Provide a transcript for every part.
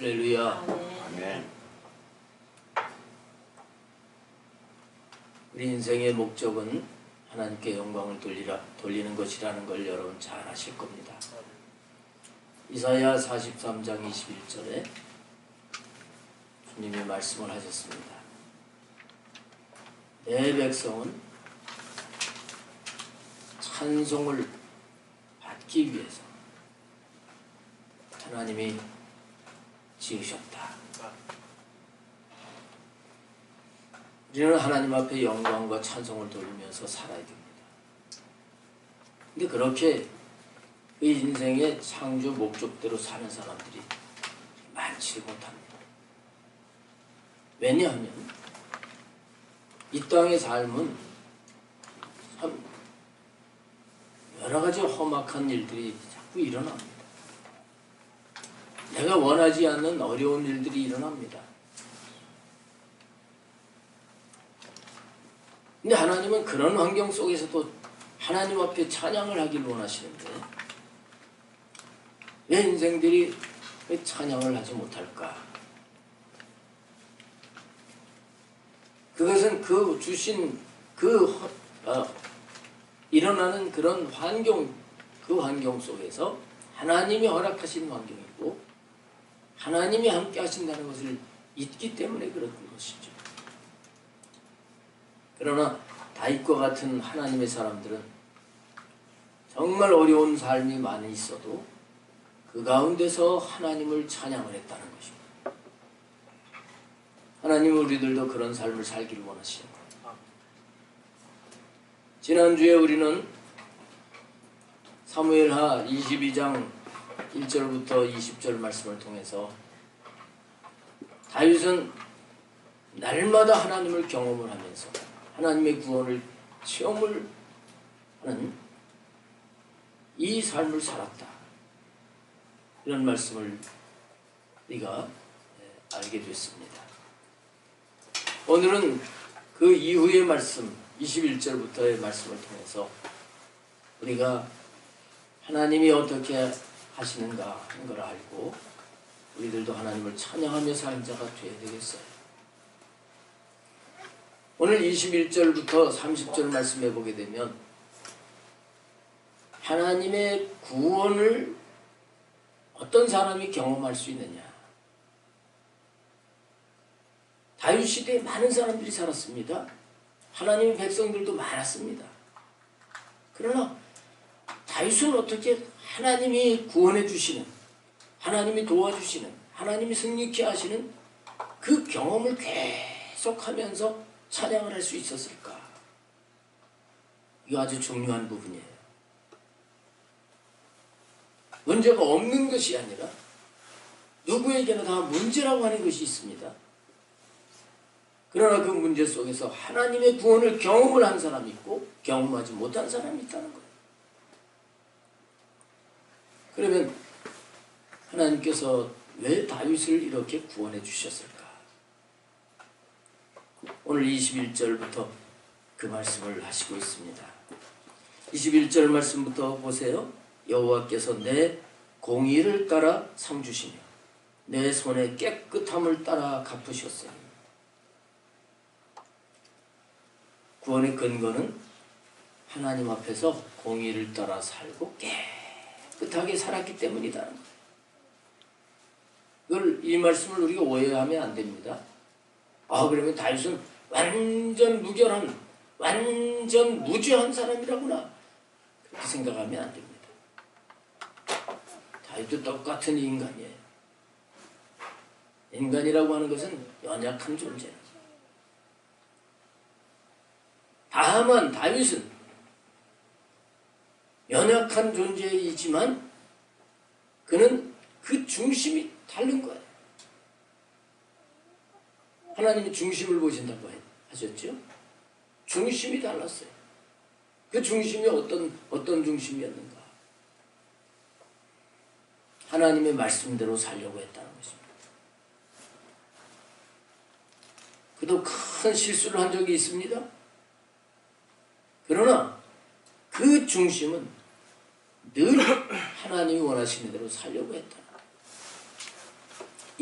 할렐루야. 아멘. 우리 인생의 목적은 하나님께 영광을 돌리는 것이라는 걸 여러분 잘 아실 겁니다. 이사야 43장 21절에 주님이 말씀을 하셨습니다. 내 백성은 찬송을 받기 위해서 하나님이 지으셨다. 우리는 하나님 앞에 영광과 찬송을 돌리면서 살아야 됩니다. 근데 그렇게 그 인생의 창조 목적대로 사는 사람들이 많지 못합니다. 왜냐하면 이 땅의 삶은 참 여러 가지 험악한 일들이 자꾸 일어납니다. 내가 원하지 않는 어려운 일들이 일어납니다. 근데 하나님은 그런 환경 속에서도 하나님 앞에 찬양을 하길 원하시는데 왜 인생들이 왜 찬양을 하지 못할까? 그것은 그 주신 일어나는 그런 환경, 그 환경 속에서 하나님이 허락하신 환경이고 하나님이 함께 하신다는 것을 잊기 때문에 그런 것이죠. 그러나 다윗과 같은 하나님의 사람들은 정말 어려운 삶이 많이 있어도 그 가운데서 하나님을 찬양을 했다는 것입니다. 하나님은 우리들도 그런 삶을 살기를 원하시는 거예요. 지난주에 우리는 사무엘하 22장 1절부터 20절 말씀을 통해서 다윗은 날마다 하나님을 경험을 하면서 하나님의 구원을 체험을 하는 이 삶을 살았다. 이런 말씀을 우리가 알게 됐습니다. 오늘은 그 이후의 말씀 21절부터의 말씀을 통해서 우리가 하나님이 어떻게 하시는가 하는 걸 알고 우리들도 하나님을 찬양하며 사는 자가 되어야 되겠어요. 오늘 21절부터 30절 말씀해 보게 되면 하나님의 구원을 어떤 사람이 경험할 수 있느냐. 다윗 시대에 많은 사람들이 살았습니다. 하나님의 백성들도 많았습니다. 그러나 다윗은 어떻게 하나님이 구원해 주시는, 하나님이 도와주시는, 하나님이 승리케 하시는 그 경험을 계속하면서 찬양을 할 수 있었을까? 이거 아주 중요한 부분이에요. 문제가 없는 것이 아니라 누구에게나 다 문제라고 하는 것이 있습니다. 그러나 그 문제 속에서 하나님의 구원을 경험을 한 사람이 있고 경험하지 못한 사람이 있다는 거예요. 그러면 하나님께서 왜 다윗을 이렇게 구원해 주셨을까? 오늘 21절부터 그 말씀을 하시고 있습니다. 21절 말씀부터 보세요. 여호와께서 내 공의를 따라 상 주시며 내 손의 깨끗함을 따라 갚으셨으니. 구원의 근거는 하나님 앞에서 공의를 따라 살고 깨끗하게 살았기 때문이다는 거예요. 이 말씀을 우리가 오해하면 안 됩니다. 그러면 다윗은 완전 무결한, 완전 무죄한 사람이라구나. 그렇게 생각하면 안 됩니다. 다윗도 똑같은 인간이에요. 인간이라고 하는 것은 연약한 존재예요. 다만 다윗은 연약한 존재이지만 그는 그 중심이 다른 거예요. 하나님이 중심을 보신다고 하셨죠? 중심이 달랐어요. 그 중심이 어떤 중심이었는가? 하나님의 말씀대로 살려고 했다는 것입니다. 그도 큰 실수를 한 적이 있습니다. 그러나 그 중심은 늘 하나님이 원하시는 대로 살려고 했다.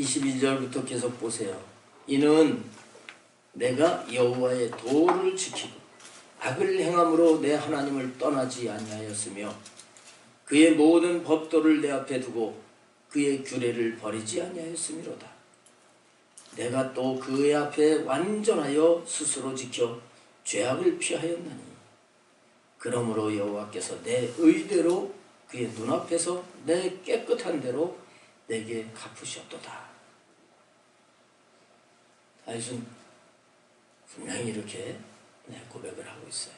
22절부터 계속 보세요. 이는 내가 여호와의 도를 지키고 악을 행함으로 내 하나님을 떠나지 아니하였으며 그의 모든 법도를 내 앞에 두고 그의 규례를 버리지 아니하였음이로다. 내가 또 그의 앞에 완전하여 스스로 지켜 죄악을 피하였나니 그러므로 여호와께서 내 의대로 그의 눈앞에서 내 깨끗한 대로 내게 갚으셨도다. 다윗은 분명히 이렇게 고백을 하고 있어요.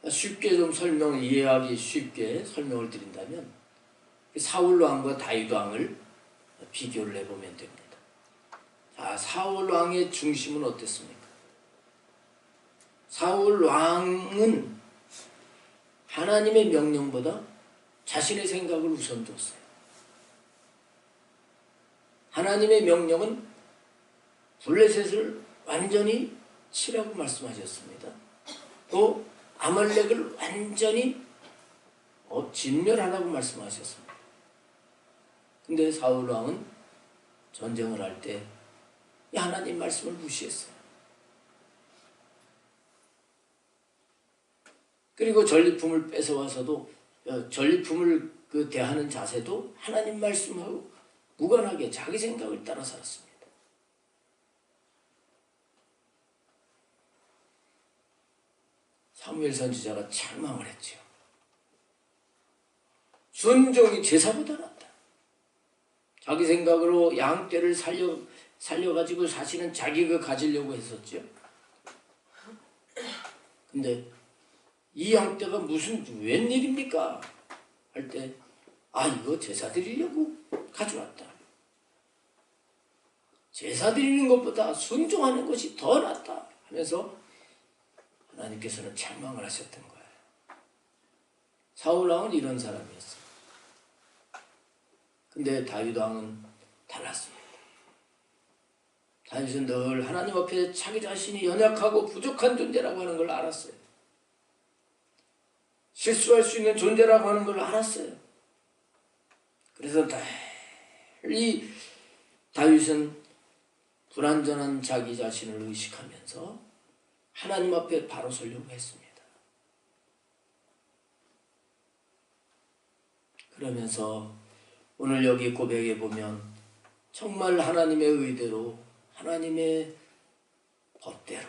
쉽게 좀 이해하기 쉽게 설명을 드린다면 사울 왕과 다윗 왕을 비교를 해보면 됩니다. 자, 사울 왕의 중심은 어땠습니까? 사울 왕은 하나님의 명령보다 자신의 생각을 우선 뒀어요. 하나님의 명령은 블레셋을 완전히 치라고 말씀하셨습니다. 또 아말렉을 완전히 진멸하라고 말씀하셨습니다. 근데 사울 왕은 전쟁을 할 때 하나님 말씀을 무시했어요. 그리고 전리품을 뺏어와서도 전리품을 대하는 자세도 하나님 말씀하고 무관하게 자기 생각을 따라 살았습니다. 사무엘 선지자가 책망을 했죠. 순종이 제사보다 낫다. 자기 생각으로 양떼를 살려가지고 사실은 자기가 가지려고 했었죠. 근데 이 양떼가 무슨 웬일입니까? 할 때 이거 제사 드리려고 가져왔다. 제사 드리는 것보다 순종하는 것이 더 낫다 하면서 하나님께서는 책망을 하셨던 거예요. 사울 왕은 이런 사람이었어요. 근데 다윗 왕은 달랐습니다. 다윗은 늘 하나님 앞에 자기 자신이 연약하고 부족한 존재라고 하는 걸 알았어요. 실수할 수 있는 존재라고 하는 걸 알았어요. 그래서 이 다윗은 불완전한 자기 자신을 의식하면서 하나님 앞에 바로 서려고 했습니다. 그러면서 오늘 여기 고백에 보면 정말 하나님의 의대로 하나님의 법대로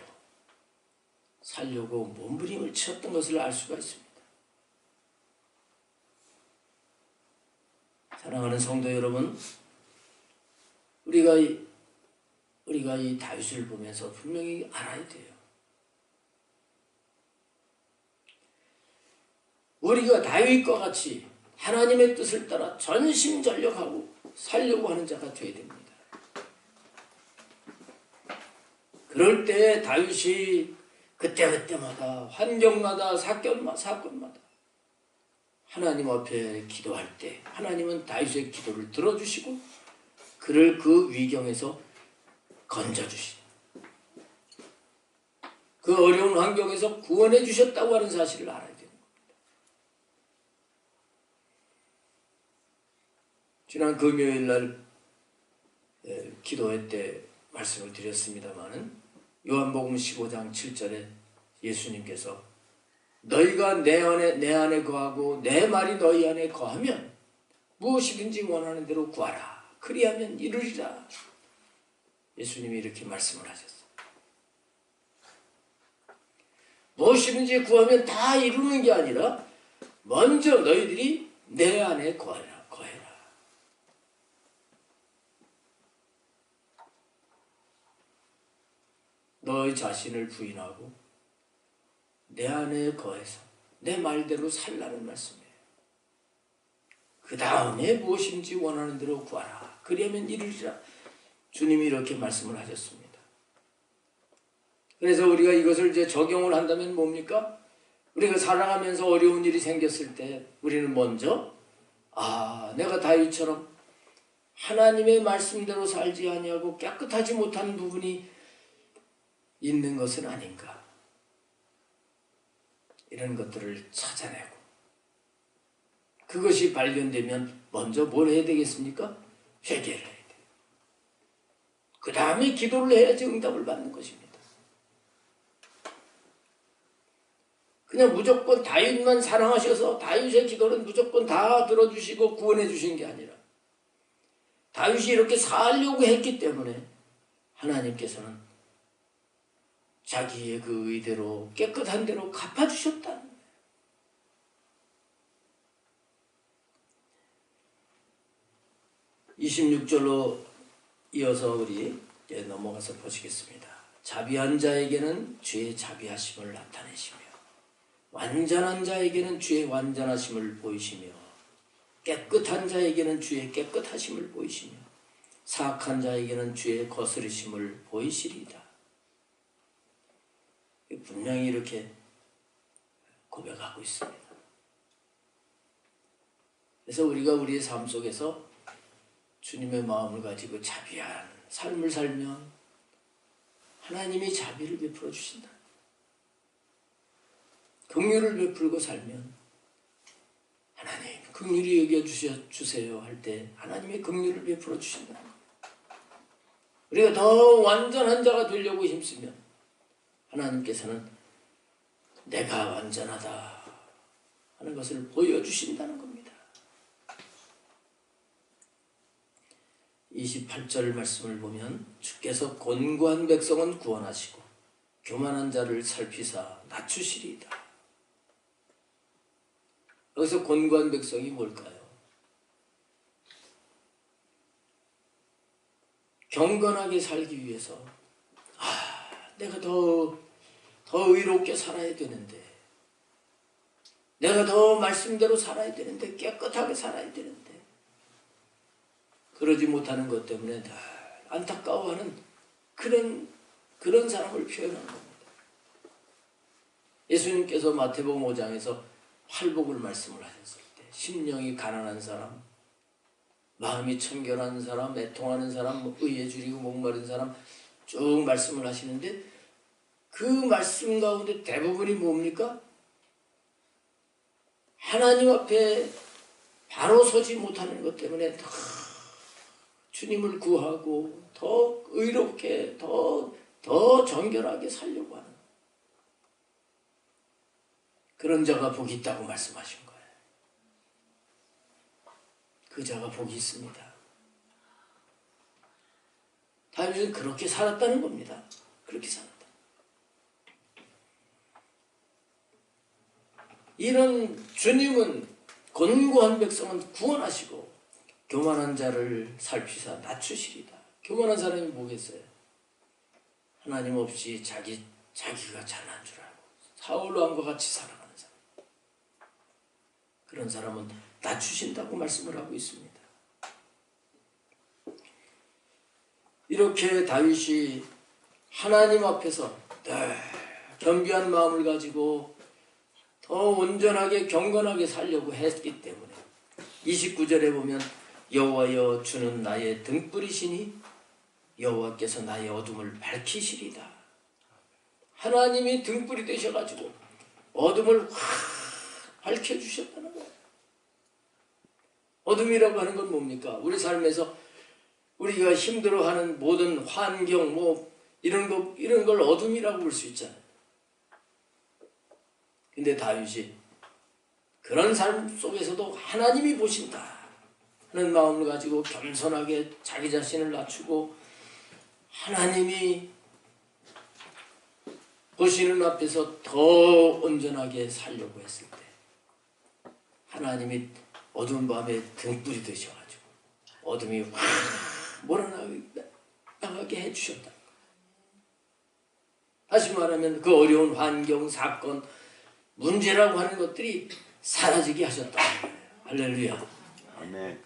살려고 몸부림을 쳤던 것을 알 수가 있습니다. 사랑하는 성도 여러분, 우리가 이 다윗을 보면서 분명히 알아야 돼요. 우리가 다윗과 같이 하나님의 뜻을 따라 전심전력하고 살려고 하는 자가 되어야 됩니다. 그럴 때 다윗이 그때마다 환경마다 사건마다 하나님 앞에 기도할 때 하나님은 다윗의 기도를 들어주시고 그를 그 위경에서 건져주시고 그 어려운 환경에서 구원해 주셨다고 하는 사실을 알아야 됩니다. 지난 금요일 날 기도회 때 말씀을 드렸습니다마는 요한복음 15장 7절에 예수님께서 너희가 내 안에 거하고 내 말이 너희 안에 거하면 무엇이든지 원하는 대로 구하라. 그리하면 이루리라. 예수님이 이렇게 말씀을 하셨어요. 무엇이든지 구하면 다 이루는 게 아니라 먼저 너희들이 내 안에 거해라. 너희 자신을 부인하고 내 안에 거해서 내 말대로 살라는 말씀이에요. 그 다음에 무엇인지 원하는 대로 구하라. 그리하면 이루리라. 주님이 이렇게 말씀을 하셨습니다. 그래서 우리가 이것을 이제 적용을 한다면 뭡니까? 우리가 살아가면서 어려운 일이 생겼을 때 우리는 먼저 내가 다윗처럼 하나님의 말씀대로 살지 아니하고 깨끗하지 못한 부분이 있는 것은 아닌가. 이런 것들을 찾아내고 그것이 발견되면 먼저 뭘 해야 되겠습니까? 회개를 해야 돼요. 그 다음에 기도를 해야지 응답을 받는 것입니다. 그냥 무조건 다윗만 사랑하셔서 다윗의 기도는 무조건 다 들어주시고 구원해 주신 게 아니라 다윗이 이렇게 살려고 했기 때문에 하나님께서는 자기의 그 의대로 깨끗한 대로 갚아주셨다는 거예요. 26절로 이어서 우리 넘어가서 보시겠습니다. 자비한 자에게는 주의 자비하심을 나타내시며 완전한 자에게는 주의 완전하심을 보이시며 깨끗한 자에게는 주의 깨끗하심을 보이시며 사악한 자에게는 주의 거스르심을 보이시리이다. 분명히 이렇게 고백하고 있습니다. 그래서 우리가 우리의 삶 속에서 주님의 마음을 가지고 자비한 삶을 살면 하나님이 자비를 베풀어 주신다. 긍휼을 베풀고 살면 하나님 긍휼히 여겨주세요 할 때 하나님의 긍휼을 베풀어 주신다. 우리가 더 완전한 자가 되려고 힘쓰면 하나님께서는 내가 완전하다 하는 것을 보여주신다는 겁니다. 28절 말씀을 보면 주께서 곤고한 백성은 구원하시고 교만한 자를 살피사 낮추시리이다. 여기서 곤고한 백성이 뭘까요? 경건하게 살기 위해서 내가 더 의롭게 살아야 되는데 내가 더 말씀대로 살아야 되는데 깨끗하게 살아야 되는데 그러지 못하는 것 때문에 늘 안타까워하는 그런 사람을 표현한 겁니다. 예수님께서 마태복음 5장에서 팔복을 말씀을 하셨을 때 심령이 가난한 사람, 마음이 청결한 사람, 애통하는 사람, 의에 줄이고 목마른 사람 쭉 말씀을 하시는데 그 말씀 가운데 대부분이 뭡니까? 하나님 앞에 바로 서지 못하는 것 때문에 더 주님을 구하고 더 의롭게 더 정결하게 살려고 하는 그런 자가 복이 있다고 말씀하신 거예요. 그 자가 복이 있습니다. 다윗은 그렇게 살았다는 겁니다. 그렇게 살았다. 이런 주님은 곤고한 백성은 구원하시고 교만한 자를 살피사 낮추시리다. 교만한 사람이 뭐겠어요? 하나님 없이 자기가 잘난 줄 알고 사울 왕과 같이 살아가는 사람. 그런 사람은 낮추신다고 말씀을 하고 있습니다. 이렇게 다윗이 하나님 앞에서 겸비한 마음을 가지고 더 온전하게 경건하게 살려고 했기 때문에 29절에 보면 여호와여 주는 나의 등불이시니 여호와께서 나의 어둠을 밝히시리다. 하나님이 등불이 되셔가지고 어둠을 확 밝혀주셨다는 거예요. 어둠이라고 하는 건 뭡니까? 우리 삶에서 우리가 힘들어하는 모든 환경 이런 걸 어둠이라고 볼 수 있잖아요. 근데 다윗이 그런 삶 속에서도 하나님이 보신다 하는 마음을 가지고 겸손하게 자기 자신을 낮추고 하나님이 보시는 앞에서 더 온전하게 살려고 했을 때 하나님이 어두운 밤에 등불이 되셔가지고 어둠이 확 몰아나가게 해주셨다. 다시 말하면 그 어려운 환경, 사건, 문제라고 하는 것들이 사라지게 하셨다. 할렐루야. 아멘.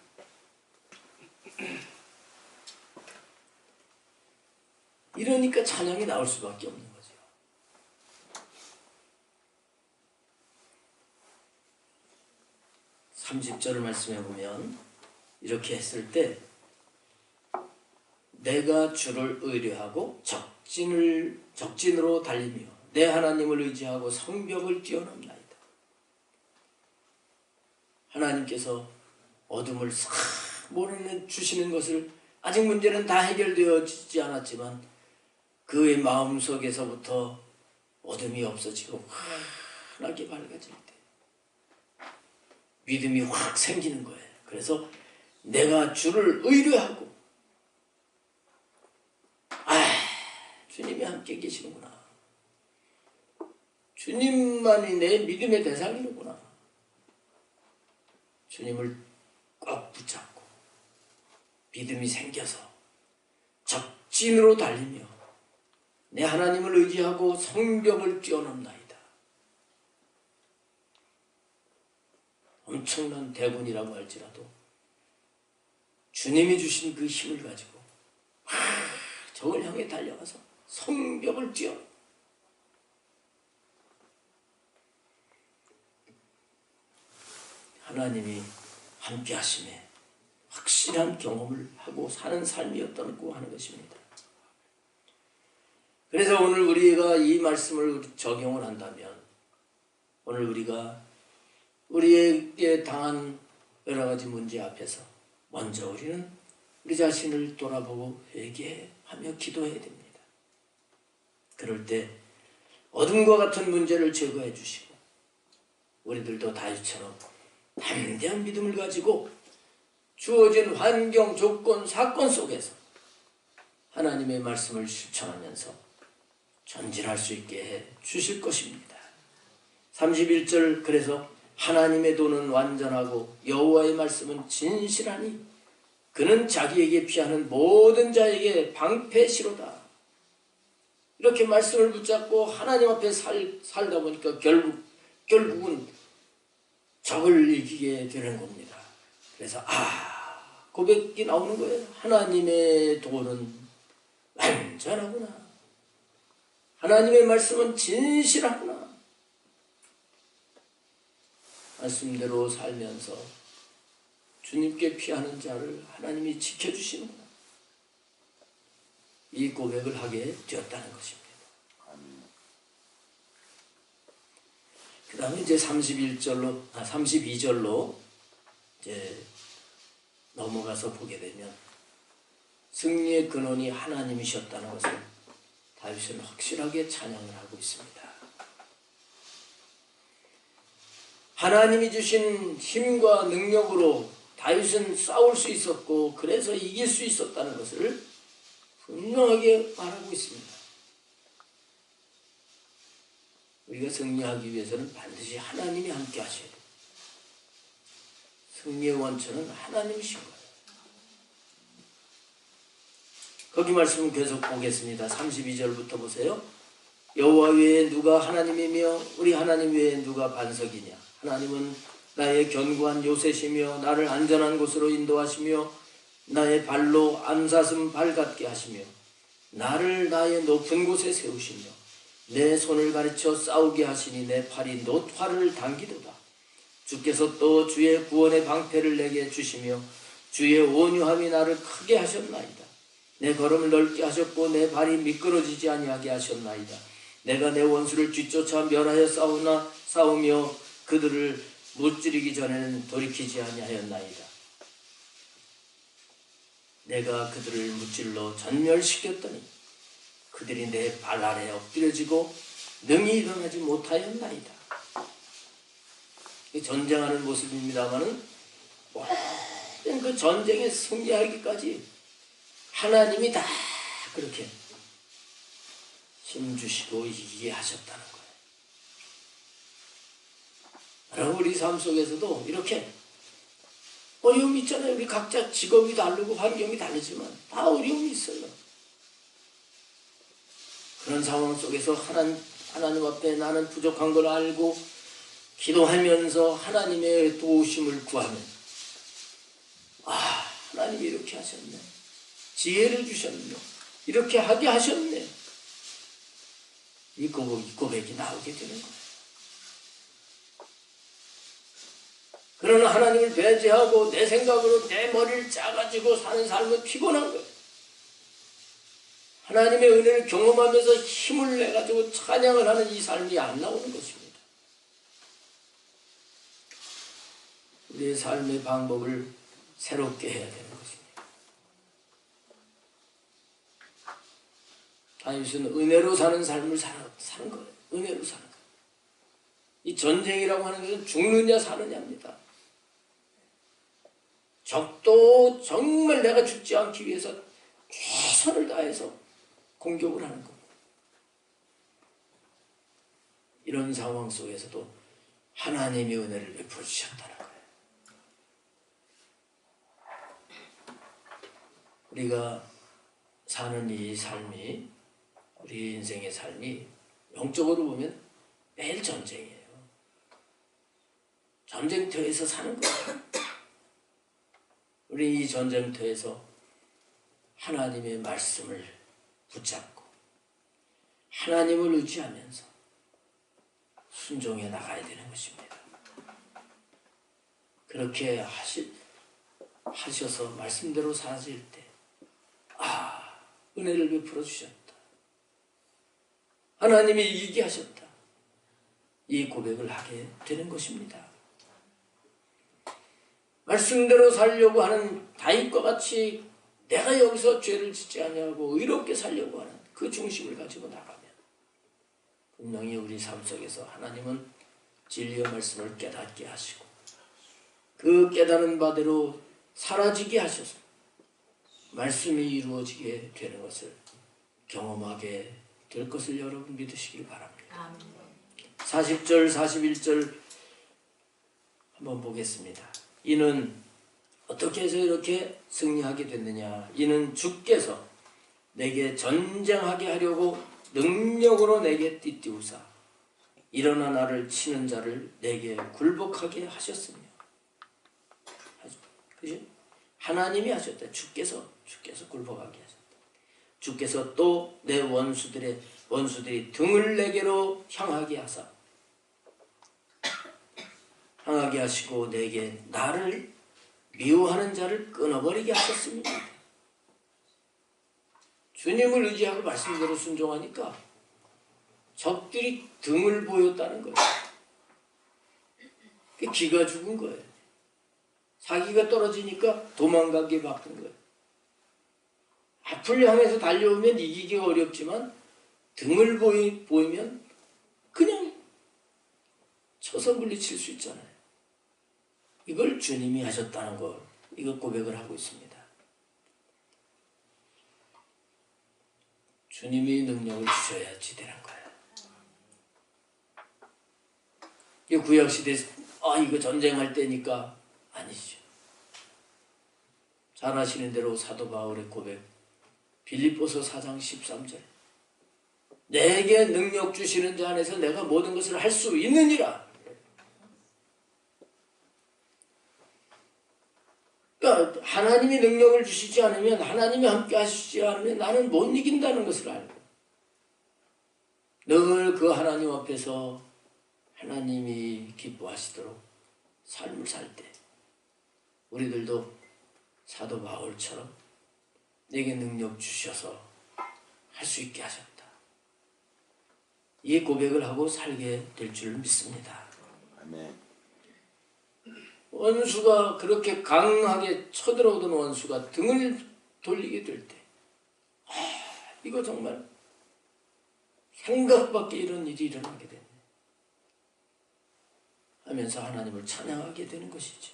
이러니까 찬양이 나올 수밖에 없는 거죠. (30절) 말씀해 보면 이렇게 했을 때 내가 주를 의뢰하고 적진으로 달리며 내 하나님을 의지하고 성벽을 뛰어넘나이다. 하나님께서 어둠을 싹 몰아내주시는 것을 아직 문제는 다 해결되어지지 않았지만 그의 마음속에서부터 어둠이 없어지고 환하게 밝아질 때 믿음이 확 생기는 거예요. 그래서 내가 주를 의뢰하고 주님이 함께 계시는구나. 주님만이 내 믿음의 대상이구나. 주님을 꼭 붙잡고 믿음이 생겨서 적진으로 달리며 내 하나님을 의지하고 성벽을 뛰어넘나이다. 엄청난 대군이라고 할지라도 주님이 주신 그 힘을 가지고 적을 향해 달려가서 성벽을 뛰어 하나님이 함께 하심에 확실한 경험을 하고 사는 삶이었다고 하는 것입니다. 그래서 오늘 우리가 이 말씀을 적용을 한다면 오늘 우리가 우리에게 당한 여러 가지 문제 앞에서 먼저 우리는 우리 자신을 돌아보고 회개하며 기도해야 됩니다. 그럴 때 어둠과 같은 문제를 제거해 주시고 우리들도 다윗처럼 담대한 믿음을 가지고 주어진 환경, 조건, 사건 속에서 하나님의 말씀을 실천하면서 전진할 수 있게 해 주실 것입니다. 31절 그래서 하나님의 도는 완전하고 여호와의 말씀은 진실하니 그는 자기에게 피하는 모든 자에게 방패시로다. 이렇게 말씀을 붙잡고 하나님 앞에 살다 보니까 결국은 적을 이기게 되는 겁니다. 그래서 고백이 나오는 거예요. 하나님의 도는 완전하구나. 하나님의 말씀은 진실하구나. 말씀대로 살면서 주님께 피하는 자를 하나님이 지켜주시는구나. 이 고백을 하게 되었다는 것입니다. 그 다음에 이제 32절로 이제 넘어가서 보게 되면 승리의 근원이 하나님이셨다는 것을 다윗은 확실하게 찬양을 하고 있습니다. 하나님이 주신 힘과 능력으로 다윗은 싸울 수 있었고 그래서 이길 수 있었다는 것을 분명하게 말하고 있습니다. 우리가 승리하기 위해서는 반드시 하나님이 함께 하셔야 돼요. 승리의 원천은 하나님이신 거예요. 거기 말씀은 계속 보겠습니다. 32절부터 보세요. 여호와 외에 누가 하나님이며 우리 하나님 외에 누가 반석이냐. 하나님은 나의 견고한 요새시며 나를 안전한 곳으로 인도하시며 나의 발로 암사슴 발 같게 하시며 나를 나의 높은 곳에 세우시며 내 손을 가르쳐 싸우게 하시니 내 팔이 놋화를 당기도다. 주께서 또 주의 구원의 방패를 내게 주시며 주의 온유함이 나를 크게 하셨나이다. 내 걸음을 넓게 하셨고 내 발이 미끄러지지 아니하게 하셨나이다. 내가 내 원수를 뒤쫓아 멸하여 싸우며 그들을 무찌르기 전에는 돌이키지 아니하였나이다. 내가 그들을 무찔러 전멸시켰더니 그들이 내 발 아래 엎드려지고 능히 일어나지 못하였나이다. 전쟁하는 모습입니다마는 모든 그 전쟁에 승리하기까지 하나님이 다 그렇게 힘주시고 이기게 하셨다는 거예요. 여러분 우리 삶 속에서도 이렇게 어려움이 있잖아요. 우리 각자 직업이 다르고 환경이 다르지만 다 어려움이 있어요. 그런 상황 속에서 하나님 앞에 나는 부족한 걸 알고 기도하면서 하나님의 도우심을 구하면 하나님이 이렇게 하셨네. 지혜를 주셨네. 이렇게 하게 하셨네. 이 고백이 나오게 되는 거예요. 그러나 하나님을 배제하고 내 생각으로 내 머리를 짜가지고 사는 삶은 피곤한 거예요. 하나님의 은혜를 경험하면서 힘을 내가지고 찬양을 하는 이 삶이 안 나오는 것입니다. 우리의 삶의 방법을 새롭게 해야 되는 것입니다. 다윗은 은혜로 사는 삶을 사는 거예요. 은혜로 사는 거예요. 이 전쟁이라고 하는 것은 죽느냐 사느냐입니다. 적도 정말 내가 죽지 않기 위해서 최선을 다해서 공격을 하는 겁니다. 이런 상황 속에서도 하나님이 은혜를 베풀어 주셨다는 거예요. 우리가 사는 이 삶이, 우리 인생의 삶이 영적으로 보면 매일 전쟁이에요. 전쟁터에서 사는 거예요. 우리 이 전쟁터에서 하나님의 말씀을 붙잡고 하나님을 의지하면서 순종해 나가야 되는 것입니다. 그렇게 하셔서 말씀대로 사실 때, 은혜를 베풀어 주셨다. 하나님이 이기게 하셨다. 이 고백을 하게 되는 것입니다. 말씀대로 살려고 하는 다윗과 같이 내가 여기서 죄를 짓지 아니하고 의롭게 살려고 하는 그 중심을 가지고 나가면 분명히 우리 삶 속에서 하나님은 진리의 말씀을 깨닫게 하시고 그 깨달은 바대로 사라지게 하셔서 말씀이 이루어지게 되는 것을 경험하게 될 것을 여러분 믿으시길 바랍니다. 40절 41절 한번 보겠습니다. 이는 어떻게 해서 이렇게 승리하게 됐느냐. 이는 주께서 내게 전쟁하게 하려고 능력으로 내게 띠띠우사 일어나 나를 치는 자를 내게 굴복하게 하셨으며. 그죠? 하나님이 하셨다. 주께서 굴복하게 하셨다. 주께서 또 내 원수들이 등을 내게로 향하게 하시고 내게 나를 미워하는 자를 끊어버리게 하셨습니다. 주님을 의지하고 말씀대로 순종하니까 적들이 등을 보였다는 거예요. 기가 죽은 거예요. 사기가 떨어지니까 도망가게 바꾼 거예요. 앞을 향해서 달려오면 이기기가 어렵지만 등을 보이면 그냥 쳐서 물리칠 수 있잖아요. 이걸 주님이 하셨다는 거, 이거 고백을 하고 있습니다. 주님이 능력을 주셔야지 되는 거예요. 이 구약시대에서 이거 전쟁할 때니까 아니죠. 잘 아시는 대로 사도 바울의 고백, 빌립보서 4장 13절 내게 능력 주시는 자 안에서 내가 모든 것을 할 수 있느니라. 그러니까 하나님이 능력을 주시지 않으면, 하나님이 함께 하시지 않으면 나는 못 이긴다는 것을 알고 늘 그 하나님 앞에서 하나님이 기뻐하시도록 삶을 살 때 우리들도 사도 바울처럼 내게 능력 주셔서 할 수 있게 하셨다. 이 고백을 하고 살게 될 줄 믿습니다. 아멘. 원수가 그렇게 강하게 쳐들어오던 원수가 등을 돌리게 될 때, 이거 정말 생각 밖에 이런 일이 일어나게 되네 하면서 하나님을 찬양하게 되는 것이죠.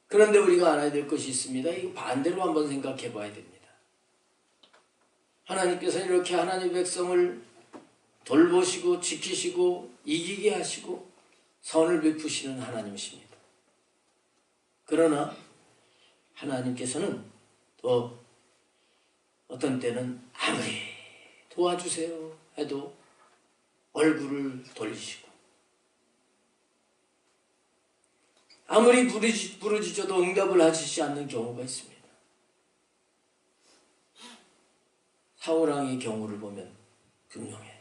그런데 우리가 알아야 될 것이 있습니다. 이거 반대로 한번 생각해 봐야 됩니다. 하나님께서 이렇게 하나님의 백성을 돌보시고 지키시고 이기게 하시고 선을 베푸시는 하나님이십니다. 그러나 하나님께서는 또 어떤 때는 아무리 도와주세요 해도 얼굴을 돌리시고 아무리 부르짖어도 응답을 하시지 않는 경우가 있습니다. 사울왕의 경우를 보면 분명해요.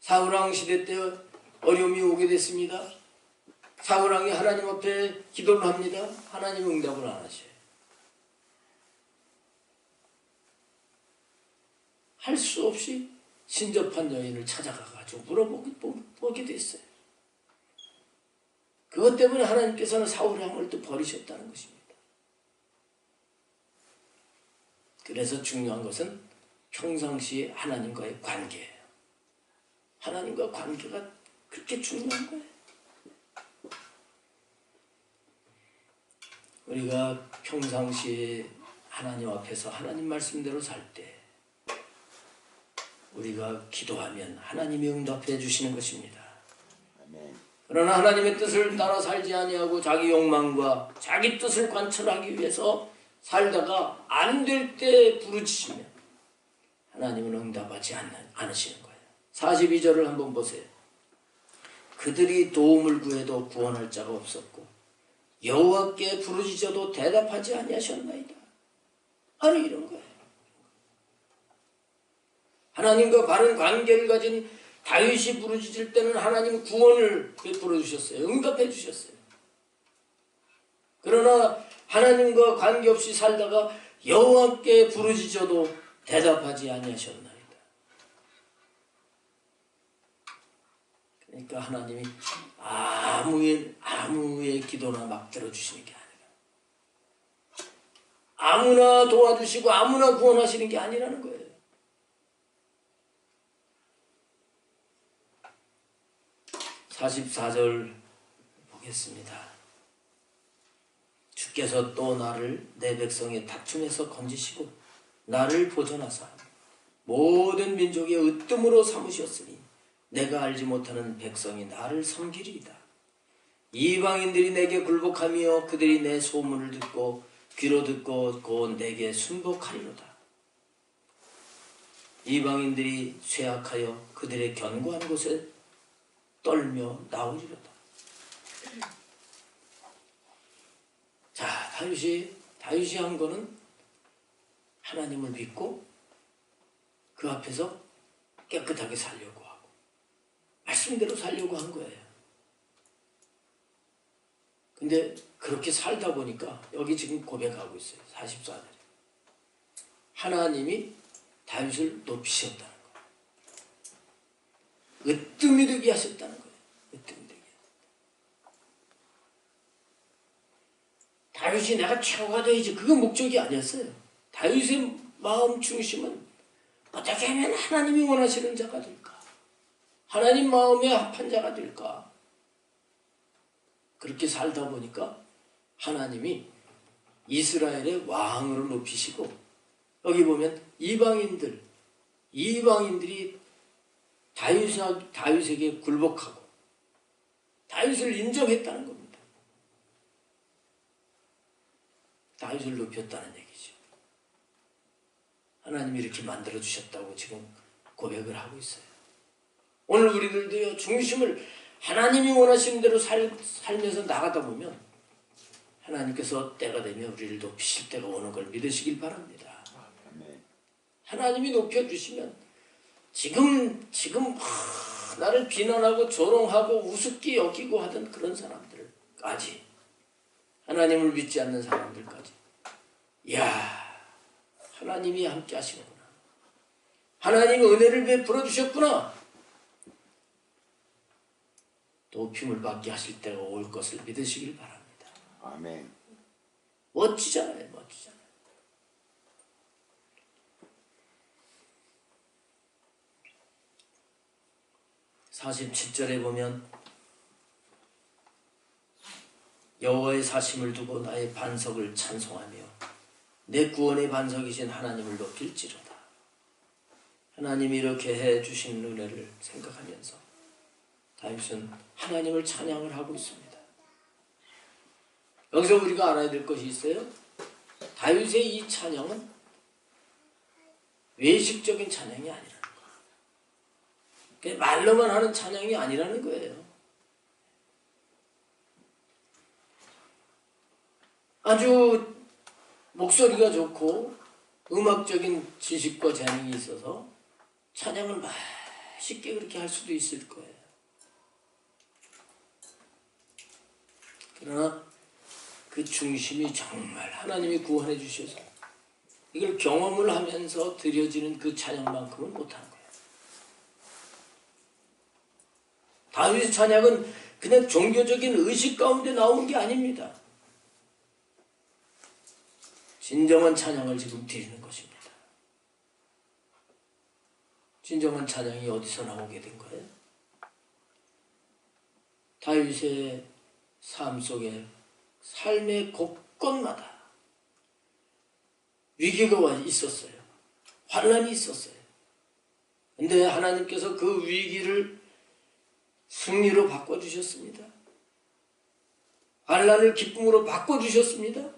사울왕 시대 때 어려움이 오게 됐습니다. 사울왕이 하나님 앞에 기도를 합니다. 하나님 응답을 안 하셔요. 할 수 없이 신접한 여인을 찾아가가지고 물어보게 됐어요. 그것 때문에 하나님께서는 사울의 왕을 또 버리셨다는 것입니다. 그래서 중요한 것은 평상시 하나님과의 관계예요. 하나님과 관계가 그렇게 중요한 거예요. 우리가 평상시에 하나님 앞에서 하나님 말씀대로 살 때 우리가 기도하면 하나님이 응답해 주시는 것입니다. 그러나 하나님의 뜻을 따라 살지 아니하고 자기 욕망과 자기 뜻을 관철하기 위해서 살다가 안 될 때 부르짖으면 하나님은 응답하지 않으시는 거예요. 42절을 한번 보세요. 그들이 도움을 구해도 구원할 자가 없었고 여호와께 부르짖어도 대답하지 아니하셨나이다. 바로 이런 거예요. 하나님과 바른 관계를 가진 다윗이 부르짖을 때는 하나님 구원을 베풀어 주셨어요. 응답해 주셨어요. 그러나 하나님과 관계없이 살다가 여호와께 부르짖어도 대답하지 아니하셨나이다. 그러니까 하나님이 아무의 기도나 막 들어주시는 게 아니라 아무나 도와주시고 아무나 구원하시는 게 아니라는 거예요. (44절) 보겠습니다. 주께서 또 나를 내 백성의 다툼에서 건지시고 나를 보존하사 모든 민족의 으뜸으로 삼으셨으니 내가 알지 못하는 백성이 나를 섬기리이다. 이방인들이 내게 굴복하며 그들이 내 소문을 듣고 귀로 듣고 곧 내게 순복하리로다. 이방인들이 쇠약하여 그들의 견고한 곳에 떨며 나오리로다. 자, 다윗이 한 거는 하나님을 믿고 그 앞에서 깨끗하게 살려고 하고 말씀대로 살려고 한 거예요. 근데 그렇게 살다 보니까 여기 지금 고백하고 있어요. 44절에 하나님이 다윗을 높이셨다는 거예요. 으뜸이 되게 하셨다는 거예요. 으뜸이 되게. 다윗이 내가 최고가 되야지 그건 목적이 아니었어요. 다윗의 마음 중심은 어떻게 하면 하나님이 원하시는 자가 될까? 하나님 마음에 합한 자가 될까? 그렇게 살다 보니까 하나님이 이스라엘의 왕으로 높이시고 여기 보면 이방인들이 다윗에게 굴복하고 다윗을 인정했다는 겁니다. 다윗을 높였다는 얘기죠. 하나님이 이렇게 만들어주셨다고 지금 고백을 하고 있어요. 오늘 우리들도요, 중심을 하나님이 원하시는 대로 살면서 나가다 보면 하나님께서 때가 되면 우리를 높이실 때가 오는 걸 믿으시길 바랍니다. 하나님이 높여주시면 지금 나를 비난하고 조롱하고 우습게 여기고 하던 그런 사람들까지, 하나님을 믿지 않는 사람들까지, 이야, 하나님이 함께 하시는구나, 하나님이 은혜를 베풀어 주셨구나, 높임을 받게 하실 때가 올 것을 믿으시길 바랍니다. 아멘. 멋지잖아요, 멋지잖아요. (47절에) 보면 여호와의 사심을 두고 나의 반석을 찬송하며 내 구원의 반석이신 하나님을 높일지로다. 하나님이 이렇게 해주신 은혜를 생각하면서 다윗은 하나님을 찬양을 하고 있습니다. 여기서 우리가 알아야 될 것이 있어요. 다윗의 이 찬양은 외식적인 찬양이 아니라는 거예요. 말로만 하는 찬양이 아니라는 거예요. 아주 목소리가 좋고 음악적인 지식과 재능이 있어서 찬양을 맛있게 그렇게 할 수도 있을 거예요. 그러나 그 중심이 정말 하나님이 구원해 주셔서 이걸 경험을 하면서 드려지는 그 찬양만큼은 못하는 거예요. 다윗의 찬양은 그냥 종교적인 의식 가운데 나온 게 아닙니다. 진정한 찬양을 지금 드리는 것입니다. 진정한 찬양이 어디서 나오게 된 거예요? 다윗의 삶 속에 삶의 곳곳마다 위기가 있었어요. 환난이 있었어요. 근데 하나님께서 그 위기를 승리로 바꿔주셨습니다. 환난을 기쁨으로 바꿔주셨습니다.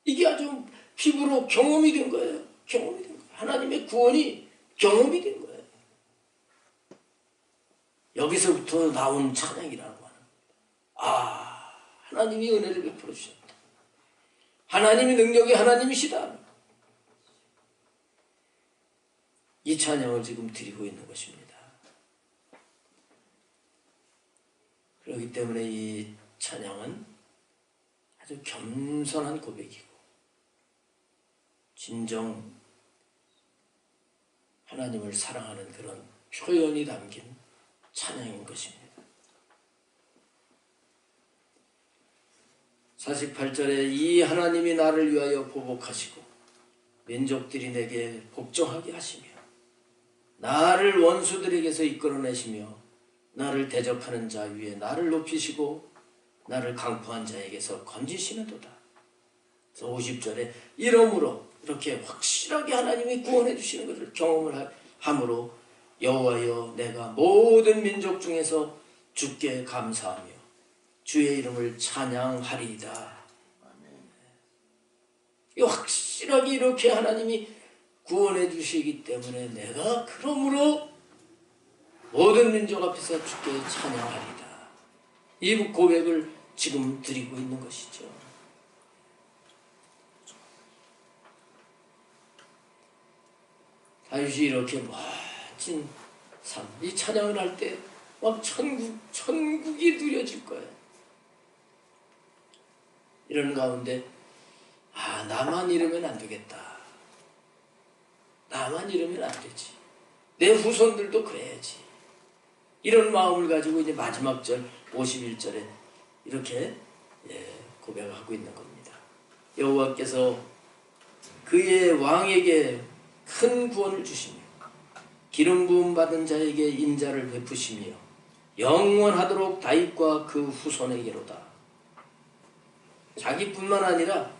이게 아주 피부로 경험이 된 거예요. 경험이 된 거예요. 하나님의 구원이 경험이 된 거예요. 여기서부터 나온 찬양이라고 하는 겁니다. 하나님이 은혜를 베풀어 주셨다. 하나님이 능력이 하나님이시다. 이 찬양을 지금 드리고 있는 것입니다. 그렇기 때문에 이 찬양은 아주 겸손한 고백이고 진정 하나님을 사랑하는 그런 표현이 담긴 찬양인 것입니다. 48절에 이 하나님이 나를 위하여 보복하시고 민족들이 내게 복종하게 하시며 나를 원수들에게서 이끌어내시며 나를 대적하는 자 위에 나를 높이시고 나를 강포한 자에게서 건지시는도다. 그래서 50절에 이러므로 이렇게 확실하게 하나님이 구원해 주시는 것을 경험을 함으로 여호와여 내가 모든 민족 중에서 주께 감사하며 주의 이름을 찬양하리이다. 확실하게 이렇게 하나님이 구원해 주시기 때문에 내가 그러므로 모든 민족 앞에서 주께 찬양하리이다. 이 고백을 지금 드리고 있는 것이죠. 다윗이 이렇게 멋진 삶, 이 찬양을 할 때 막 천국이 누려질 거예요. 이런 가운데 나만 이러면 안 되겠다. 나만 이러면 안 되지. 내 후손들도 그래야지. 이런 마음을 가지고 이제 마지막 절 51절에 이렇게 고백하고 있는 겁니다. 여호와께서 그의 왕에게 큰 구원을 주시며 기름 부음 받은 자에게 인자를 베푸시며 영원하도록 다윗과 그 후손에게로다. 자기뿐만 아니라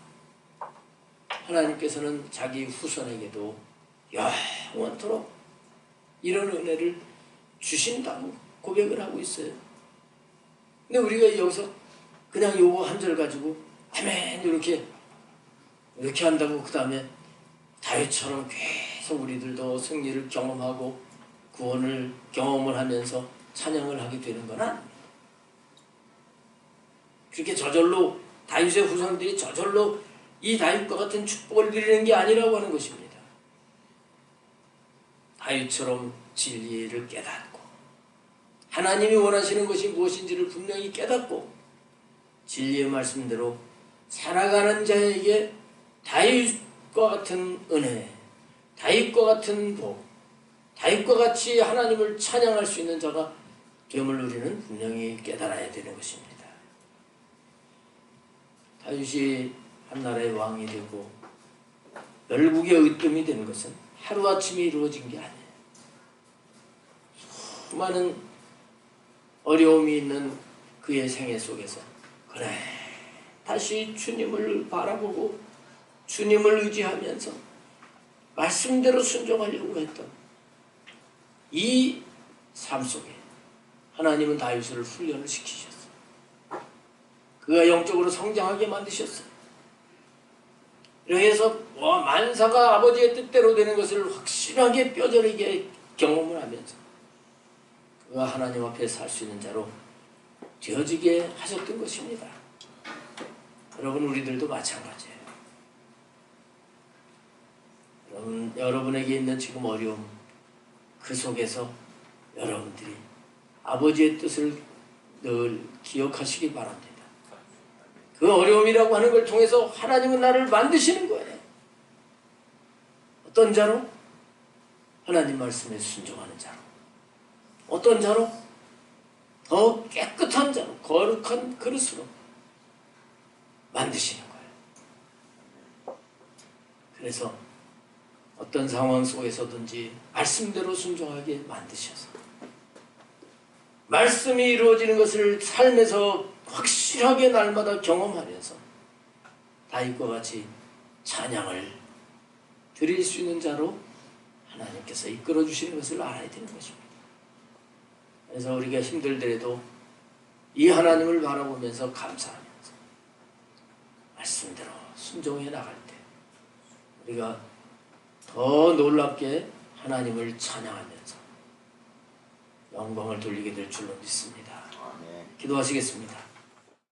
하나님께서는 자기 후손에게도 영원토록 이런 은혜를 주신다고 고백을 하고 있어요. 근데 우리가 여기서 그냥 요거 한 절 가지고 아멘 이렇게 한다고 그 다음에 다윗처럼 계속 우리들도 승리를 경험하고 구원을 경험을 하면서 찬양을 하게 되는 건 아닙니다. 그렇게 저절로 다윗의 후손들이 저절로 이 다윗과 같은 축복을 누리는 게 아니라고 하는 것입니다. 다윗처럼 진리를 깨닫고 하나님이 원하시는 것이 무엇인지를 분명히 깨닫고 진리의 말씀대로 살아가는 자에게 다윗과 같은 은혜, 다윗과 같은 복, 다윗과 같이 하나님을 찬양할 수 있는 자가 됨을 우리는 분명히 깨달아야 되는 것입니다. 다윗이 한나라의 왕이 되고 열국의 으뜸이 되는 것은 하루아침에 이루어진 게 아니에요. 수많은 어려움이 있는 그의 생애 속에서 그래 다시 주님을 바라보고 주님을 의지하면서 말씀대로 순종하려고 했던 이 삶 속에 하나님은 다윗을 훈련을 시키셨어요. 그가 영적으로 성장하게 만드셨어요. 이렇게 해서 만사가 아버지의 뜻대로 되는 것을 확실하게 뼈저리게 경험을 하면서 그가 하나님 앞에 살 수 있는 자로 되어지게 하셨던 것입니다. 여러분 우리들도 마찬가지예요. 여러분에게 있는 지금 어려움 그 속에서 여러분들이 아버지의 뜻을 늘 기억하시기 바랍니다. 그 어려움이라고 하는 걸 통해서 하나님은 나를 만드시는 거예요. 어떤 자로? 하나님 말씀에 순종하는 자로. 어떤 자로? 더 깨끗한 자로, 거룩한 그릇으로 만드시는 거예요. 그래서 어떤 상황 속에서든지 말씀대로 순종하게 만드셔서 말씀이 이루어지는 것을 삶에서 확실하게 날마다 경험하면서 다윗과 같이 찬양을 드릴 수 있는 자로 하나님께서 이끌어 주시는 것을 알아야 되는 것입니다. 그래서 우리가 힘들더라도 이 하나님을 바라보면서 감사하면서 말씀대로 순종해 나갈 때 우리가 더 놀랍게 하나님을 찬양하면서 영광을 돌리게 될 줄로 믿습니다. 기도하시겠습니다.